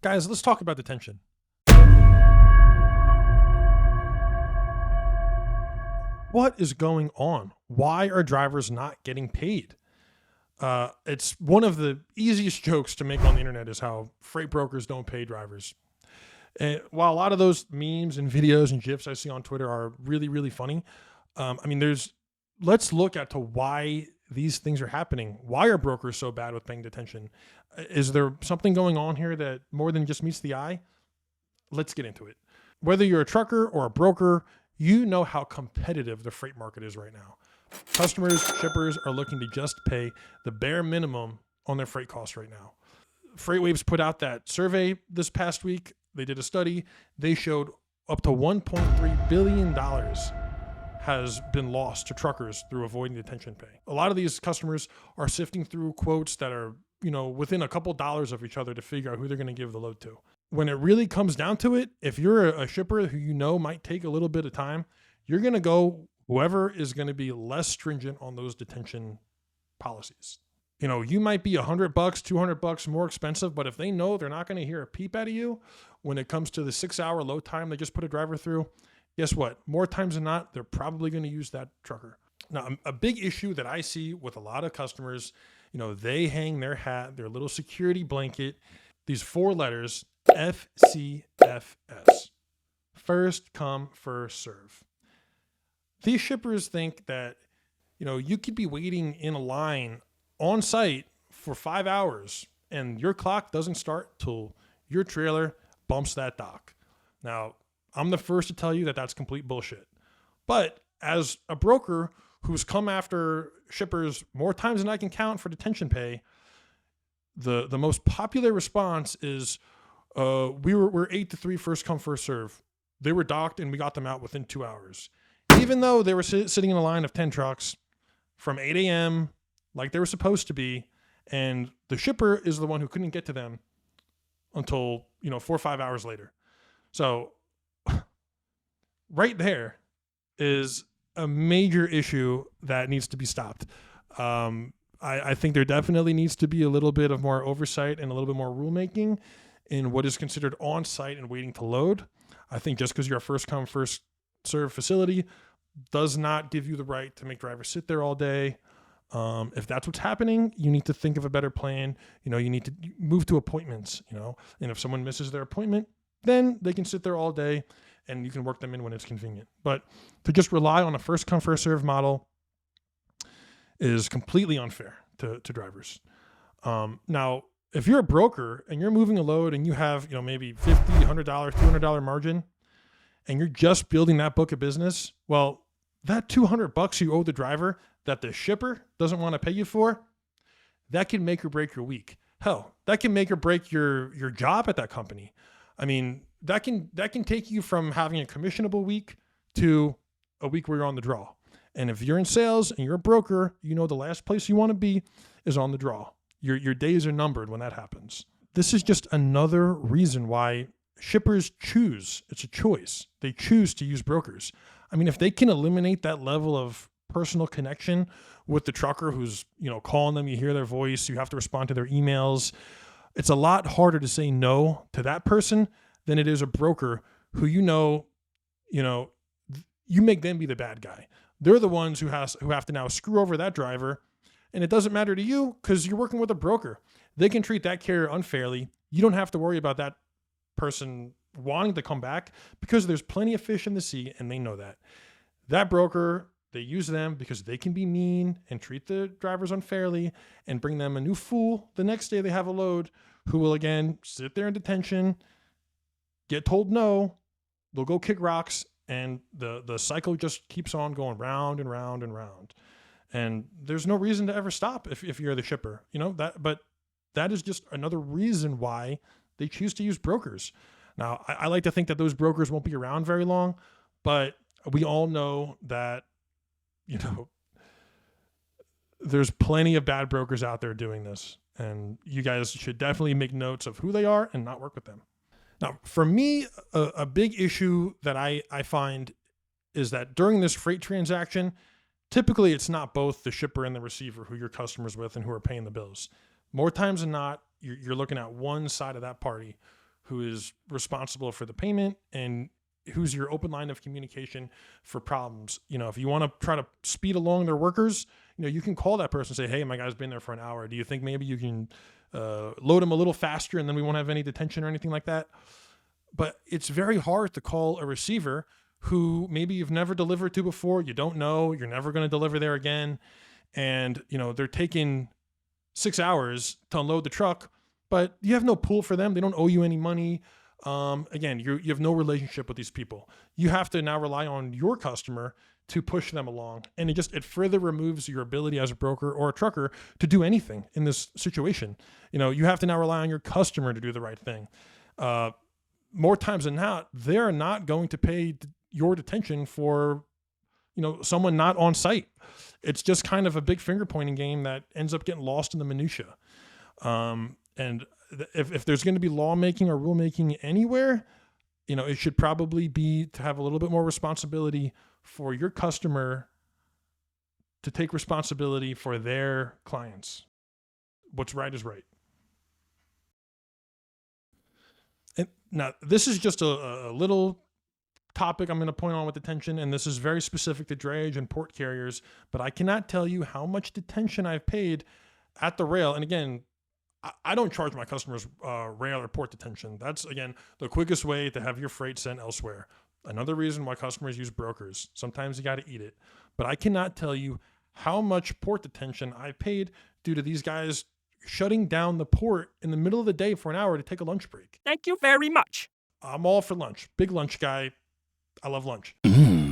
Guys, let's talk about detention. What is going on? Why are drivers not getting paid? It's one of the easiest jokes to make on the internet is how freight brokers don't pay drivers. And while a lot of those memes and videos and GIFs I see on Twitter are really, really funny, let's look at to why these things are happening. Why are brokers so bad with paying detention? Is there something going on here that more than just meets the eye? Let's get into it. Whether you're a trucker or a broker, you know how competitive the freight market is right now. Customers, shippers are looking to just pay the bare minimum on their freight costs right now. FreightWaves put out that survey this past week. They did a study. They showed up to $1.3 billion has been lost to truckers through avoiding detention pay. A lot of these customers are sifting through quotes that are, within a couple dollars of each other to figure out who they're going to give the load to. When it really comes down to it, if you're a shipper who might take a little bit of time, you're going to go whoever is going to be less stringent on those detention policies. You might be $100, $200 more expensive, but if they know they're not going to hear a peep out of you when it comes to the 6-hour load time they just put a driver through, guess what? More times than not, they're probably going to use that trucker. Now, a big issue that I see with a lot of customers, they hang their hat, their little security blanket, these 4 letters, FCFS. First come, first serve. These shippers think that, you could be waiting in a line on site for 5 hours and your clock doesn't start till your trailer bumps that dock. Now, I'm the first to tell you that that's complete bullshit. But as a broker who's come after shippers more times than I can count for detention pay, the most popular response is, we're 8 to 3 first come, first serve. They were docked and we got them out within 2 hours. Even though they were sitting in a line of 10 trucks from 8 a.m. like they were supposed to be, and the shipper is the one who couldn't get to them until, 4 or 5 hours later. So right there is a major issue that needs to be stopped. I think there definitely needs to be a little bit of more oversight and a little bit more rulemaking in what is considered on-site and waiting to load. I think just because you're a first come, first serve facility does not give you the right to make drivers sit there all day. If that's what's happening, you need to think of a better plan. You need to move to appointments, and if someone misses their appointment, then they can sit there all day and you can work them in when it's convenient. But to just rely on a first come, first serve model is completely unfair to drivers. Now, if you're a broker and you're moving a load and you have, maybe $50, $100, $200 margin, and you're just building that book of business, well, that $200 you owe the driver that the shipper doesn't want to pay you for, that can make or break your week. Hell, that can make or break your job at that company. I mean, that can take you from having a commissionable week to a week where you're on the draw. And if you're in sales and you're a broker, the last place you want to be is on the draw. Your days are numbered when that happens. This is just another reason why shippers choose. It's a choice. They choose to use brokers. I mean, if they can eliminate that level of personal connection with the trucker who's, calling them, you hear their voice, you have to respond to their emails. It's a lot harder to say no to that person than it is a broker who, you make them be the bad guy. They're the ones who have to now screw over that driver. And it doesn't matter to you because you're working with a broker. They can treat that carrier unfairly. You don't have to worry about that person wanting to come back because there's plenty of fish in the sea and they know that. That broker, they use them because they can be mean and treat the drivers unfairly and bring them a new fool the next day they have a load who will again sit there in detention, get told no, they'll go kick rocks, and the cycle just keeps on going round and round and round. And there's no reason to ever stop if you're the shipper, but that is just another reason why they choose to use brokers. Now, I like to think that those brokers won't be around very long, but we all know that, there's plenty of bad brokers out there doing this, and you guys should definitely make notes of who they are and not work with them. Now, for me, a big issue that I find is that during this freight transaction, typically it's not both the shipper and the receiver who your customer's with and who are paying the bills. More times than not, you're looking at one side of that party who is responsible for the payment and who's your open line of communication for problems. If you want to try to speed along their workers, you can call that person and say, hey, my guy's been there for an hour. Do you think maybe you can load him a little faster and then we won't have any detention or anything like that? But it's very hard to call a receiver who maybe you've never delivered to before. You don't know, you're never going to deliver there again. And, they're taking 6 hours to unload the truck, but you have no pool for them. They don't owe you any money. Again, you have no relationship with these people. You have to now rely on your customer to push them along. And it further removes your ability as a broker or a trucker to do anything in this situation. You have to now rely on your customer to do the right thing. More times than not, they're not going to pay your detention for, someone not on site. It's just kind of a big finger pointing game that ends up getting lost in the minutia. And if there's going to be lawmaking or rulemaking anywhere, it should probably be to have a little bit more responsibility for your customer to take responsibility for their clients. What's right is right. And now, this is just a little topic I'm going to point on with detention, and this is very specific to drayage and port carriers, but I cannot tell you how much detention I've paid at the rail. And again, I don't charge my customers rail or port detention. That's, again, the quickest way to have your freight sent elsewhere. Another reason why customers use brokers. Sometimes you got to eat it. But I cannot tell you how much port detention I've paid due to these guys shutting down the port in the middle of the day for an hour to take a lunch break. Thank you very much. I'm all for lunch. Big lunch guy. I love lunch.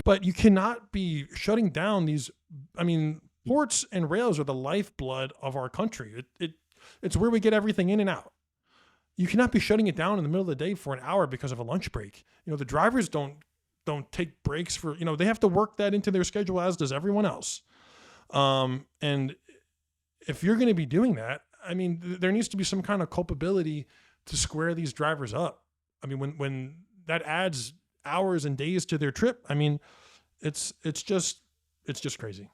But you cannot be shutting down these. Ports and rails are the lifeblood of our country. It's where we get everything in and out. You cannot be shutting it down in the middle of the day for an hour because of a lunch break. The drivers don't take breaks for, they have to work that into their schedule, as does everyone else. And if you're going to be doing that, there needs to be some kind of culpability to square these drivers up. When that adds hours and days to their trip, it's just crazy.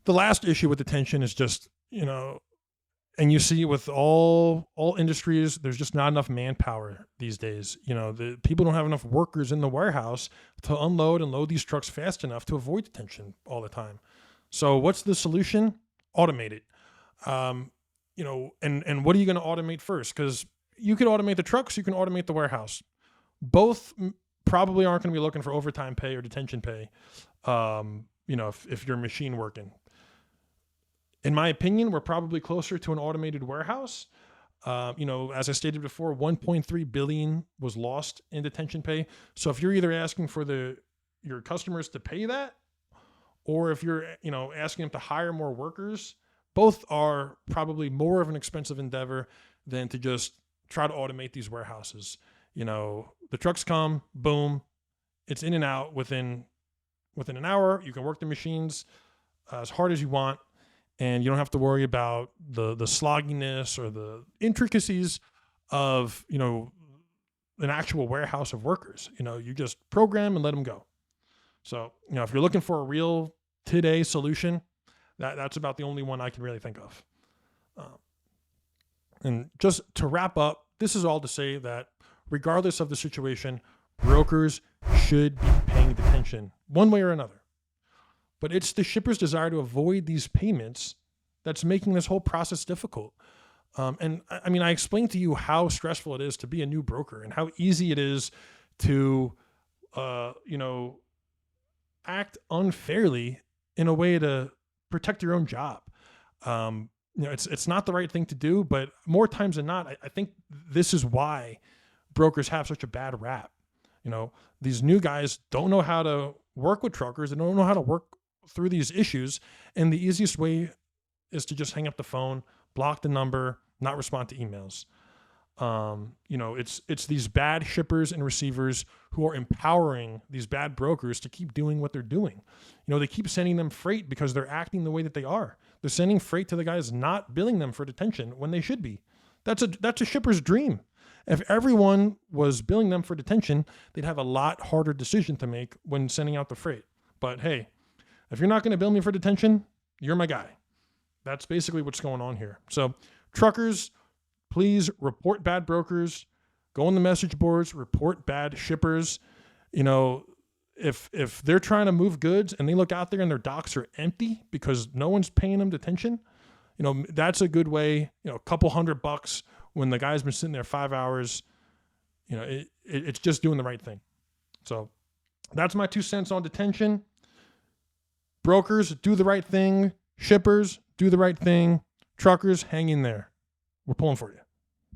The last issue with detention is just, and you see with all industries, there's just not enough manpower these days. The people don't have enough workers in the warehouse to unload and load these trucks fast enough to avoid detention all the time. So what's the solution? Automate it. And what are you going to automate first? Because you could automate the trucks, you can automate the warehouse. Both probably aren't going to be looking for overtime pay or detention pay, if you're machine working. In my opinion, we're probably closer to an automated warehouse. As I stated before, 1.3 billion was lost in detention pay. So if you're either asking for your customers to pay that, or if you're, asking them to hire more workers, both are probably more of an expensive endeavor than to just try to automate these warehouses. The trucks come, boom, it's in and out within an hour. You can work the machines as hard as you want, and you don't have to worry about the slogginess or the intricacies of, an actual warehouse of workers. You just program and let them go. So, if you're looking for a real today solution, that's about the only one I can really think of. And just to wrap up, this is all to say that regardless of the situation, brokers should be paying detention one way or another. But it's the shipper's desire to avoid these payments that's making this whole process difficult. And I explained to you how stressful it is to be a new broker and how easy it is to, act unfairly in a way to protect your own job. It's not the right thing to do, but more times than not, I think this is why brokers have such a bad rap. These new guys don't know how to work with truckers. They don't know how to work through these issues. And the easiest way is to just hang up the phone, block the number, not respond to emails. It's these bad shippers and receivers who are empowering these bad brokers to keep doing what they're doing. They keep sending them freight because they're acting the way that they are. They're sending freight to the guys not billing them for detention when they should be. That's a shipper's dream. If everyone was billing them for detention, they'd have a lot harder decision to make when sending out the freight. But hey, if you're not going to bill me for detention, you're my guy. That's basically what's going on here. So truckers, please report bad brokers, Go on the message boards, report bad shippers. You know, if they're trying to move goods and they look out there and their docks are empty because no one's paying them detention, you know, that's a good way, you know, a couple $100 when the guy's been sitting there 5 hours, you know, it's just doing the right thing. So that's my 2 cents on detention. Brokers, do the right thing. Shippers, do the right thing. Truckers, hang in there. We're pulling for you.